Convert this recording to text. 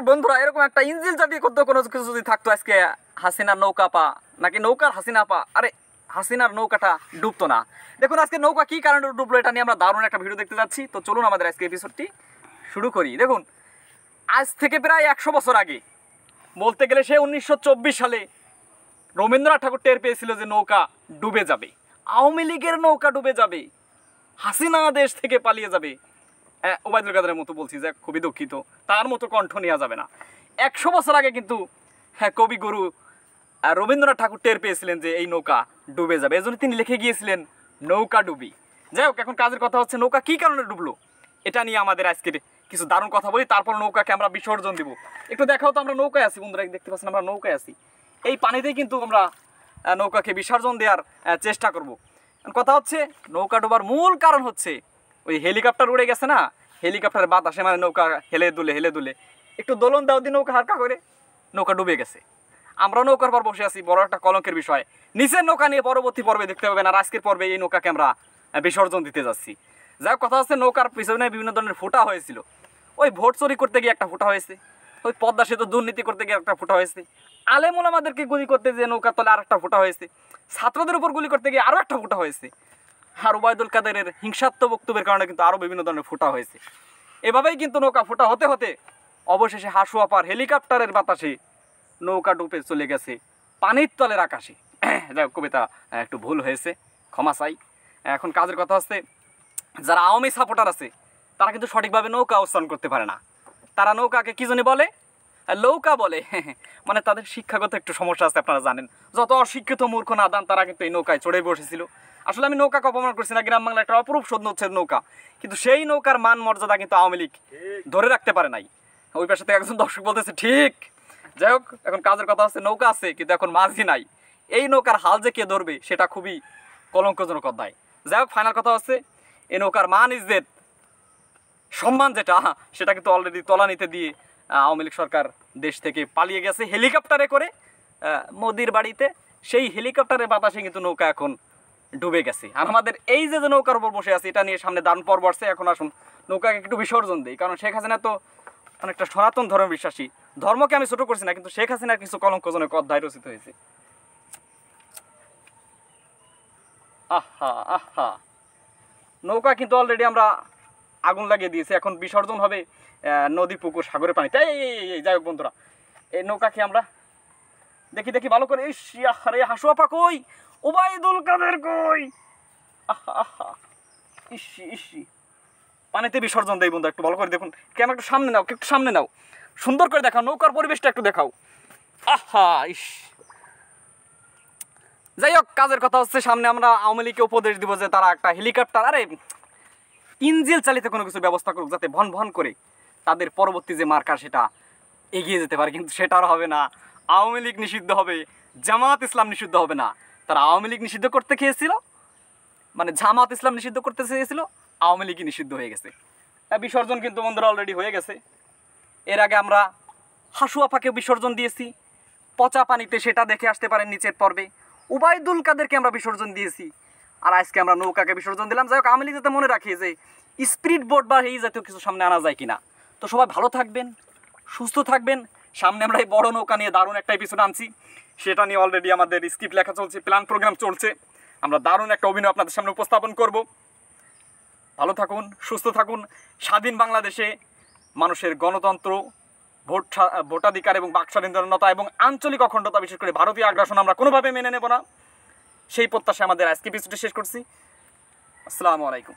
বন্ধুরা, এরকম একটা ইঞ্জিল জাতীয় কোনো কিছু যদি থাকতো আজকে হাসিনার নৌকা পা নাকি নৌকার হাসিনা পা, আরে হাসিনার নৌকাটা ডুবতো না। দেখুন আজকে নৌকা কি কারণে ডুবলো এটা নিয়ে আমরা দারুণ একটা ভিডিও দেখতে যাচ্ছি। তো চলুন আমাদের আজকে এপিসোডটি শুরু করি। দেখুন আজ থেকে প্রায় 100 বছর আগে, বলতে গেলে সে 1924 সালে রবীন্দ্রনাথ ঠাকুর টের পেয়েছিল যে নৌকা ডুবে যাবে, আওয়ামী লীগের নৌকা ডুবে যাবে, হাসিনা দেশ থেকে পালিয়ে যাবে। ওবায়দুল কাদেরের মতো বলছি যে খুবই দুঃখিত, তার মতো কণ্ঠ নেওয়া যাবে না। 100 বছর আগে কিন্তু কবিগুরু রবীন্দ্রনাথ ঠাকুর টের পেয়েছিলেন যে এই নৌকা ডুবে যাবে, এজন্য তিনি লিখে গিয়েছিলেন নৌকা ডুবি। যাই হোক, এখন কাজের কথা হচ্ছে নৌকা কী কারণে ডুবলো এটা নিয়ে আমাদের আজকের কিছু দারুণ কথা বলি, তারপর নৌকাকে আমরা বিসর্জন দিব। একটু দেখাও তো, আমরা নৌকায় আছি বন্ধুরা, দেখতে পাচ্ছেন আমরা নৌকায় আছি। এই পানিতেই কিন্তু আমরা নৌকাকে বিসর্জন দেওয়ার চেষ্টা করব। কথা হচ্ছে নৌকা ডোবার মূল কারণ হচ্ছে ওই হেলিকপ্টার উড়ে গেছে না, হেলিকপ্টারের বাতাসে মানে নৌকা হেলে দুলে একটু দোলন দাও দিয়ে নৌকা হালকা করে নৌকা ডুবে গেছে। আমরা নৌকার পর বসে আছি, বড় একটা কলঙ্কের বিষয়। নিচের নৌকা নিয়ে পরবর্তী পর্বে দেখতে পাবেন, আর আজকের পর্বে এই নৌকাকে আমরা বিসর্জন দিতে যাচ্ছি। যাই হোক, কথা হচ্ছে নৌকার পিছনে বিভিন্ন ধরনের ফুটা হয়েছিল। ওই ভোট চুরি করতে গিয়ে একটা ফুটা হয়েছে, ওই পদ্মা সেতু দুর্নীতি করতে গিয়ে একটা ফুটা হয়েছে, আলেমুল আমাদেরকে গুলি করতে গিয়ে নৌকার তলে আর একটা ফুটা হয়েছে, ছাত্রদের উপর গুলি করতে গিয়ে আরও একটা ফুটা হয়েছে, আর ওবায়দুল কাদেরের হিংসাত্মক বক্তব্যের কারণে কিন্তু আরও বিভিন্ন ধরনের ফুটা হয়েছে। এভাবেই কিন্তু নৌকা ফুটা হতে হতে অবশেষে হাসুয়া পার হেলিকপ্টারের বাতাসে নৌকা ডুবে চলে গেছে পানির তলের আকাশে। যাই হোক, কবিতা একটু ভুল হয়েছে, ক্ষমা চাই। এখন কাজের কথা হচ্ছে যারা আওয়ামী সাপোর্টার আছে তারা কিন্তু সঠিকভাবে নৌকা উচ্চারণ করতে পারে না। তারা নৌকাকে কী জানি বলে, লৌকা বলে। মানে তাদের শিক্ষাগত একটু সমস্যা আছে, আপনারা জানেন। যত অশিক্ষিত মূর্খ নাদান তারা কিন্তু এই নৌকায় চড়ে বসেছিল। আসলে আমি নৌকাকে অপমান করছি না, গ্রাম বাংলা একটা অপরূপ সৌন্দর্য হচ্ছে নৌকা, কিন্তু সেই নৌকার মান মর্যাদা কিন্তু আওয়ামী লীগ ধরে রাখতে পারে নাই। ওই পাশে থেকে একজন দর্শক বলতেছে ঠিক। যাই হোক, এখন কাজের কথা হচ্ছে নৌকা আছে কিন্তু এখন মাঝি নাই। এই নৌকার হাল যে কে ধরবে সেটা খুবই কলঙ্কজনক অধ্যায়। যাই হোক, ফাইনাল কথা হচ্ছে এই নৌকার মান ইজ্জত সম্মান যেটা, সেটা কিন্তু অলরেডি তলানিতে দিয়ে আওয়ামী লীগ সরকার দেশ থেকে পালিয়ে গেছে হেলিকপ্টারে করে মোদির বাড়িতে। সেই হেলিকপ্টারের বাতাসে কিন্তু নৌকা এখন ডুবে গেছে। আর আমাদের এই যে নৌকার উপর বসে আছে এটা নিয়ে সামনে দারুণ পর্ব আসছে। এখন আসুন নৌকাকে একটু বিসর্জন দিই, কারণ শেখ হাসিনা তো অনেকটা সনাতন ধর্ম বিশ্বাসী। ধর্মকে আমি ছোট করছি না, কিন্তু শেখ হাসিনার কিছু কলঙ্কজনক অধ্যায় রচিত হয়েছে। আহা আহা, নৌকা কিন্তু অলরেডি আমরা আগুন লাগিয়ে দিয়েছি, এখন বিসর্জন হবে নদী পুকুর সাগরের পানিতে। এই যাই হোক বন্ধুরা, এই নৌকাকে আমরা দেখি ভালো করে। আরে হাসুয়াপা কই, ওবায়দুল কাদের কই, আহা আহা, ইসি পানিতে বিসর্জন দেই বন্ধু, একটু ভালো করে দেখুন। কেন একটু সামনে নাও, একটু সামনে নাও, সুন্দর করে দেখাও, নৌকার পরিবেশটা একটু দেখাও। আহা ইস। যাই হোক, কাজের কথা হচ্ছে সামনে আমরা আওয়ামী লীগকে উপদেশ দিব যে তারা একটা হেলিকপ্টার, আরে ইঞ্জিল চালিত কোনো কিছু ব্যবস্থা করুক, যাতে ভন ভন করে তাদের পরবর্তী যে মার্কা সেটা এগিয়ে যেতে পারে। কিন্তু সেটা আর হবে না। আওয়ামী লীগ নিষিদ্ধ হবে, জামাত ইসলাম নিষিদ্ধ হবে না। তারা আওয়ামী লীগ নিষিদ্ধ করতে খেয়েছিল, মানে জামাত ইসলাম নিষিদ্ধ করতে চেয়েছিল, আওয়ামী লীগই নিষিদ্ধ হয়ে গেছে। বিসর্জন কিন্তু বন্ধুরা অলরেডি হয়ে গেছে। এর আগে আমরা হাসুয়াপাকে বিসর্জন দিয়েছি পচা পানিতে, সেটা দেখে আসতে পারেন নিচের পর্বে। ওবায়দুল কাদেরকে আমরা বিসর্জন দিয়েছি, আর আজকে আমরা নৌকাকে বিসর্জন দিলাম। যাই হোক, আওয়ামী লীগ যাতে মনে রাখে যে স্পিরিট বোট বা এই জাতীয় কিছু সামনে আনা যায় কিনা। তো সবাই ভালো থাকবেন, সুস্থ থাকবেন। সামনে আমরা এই বড় নৌকা নিয়ে দারুণ একটা এপিসোড আনছি, সেটা নিয়ে অলরেডি আমাদের স্ক্রিপ্ট লেখা চলছে, প্ল্যান প্রোগ্রাম চলছে। আমরা দারুণ একটা অভিনয় আপনাদের সামনে উপস্থাপন করব। ভালো থাকুন, সুস্থ থাকুন। স্বাধীন বাংলাদেশে মানুষের গণতন্ত্র, ভোটাধিকার এবং বাক স্বাধীনতা এবং আঞ্চলিক অখণ্ডতা, বিশেষ করে ভারতীয় আগ্রাসন আমরা কোনোভাবে মেনে নেব না। সেই প্রত্যাশা আমাদের আজকে এপিসোডে শেষ করছি। আসসালামু আলাইকুম।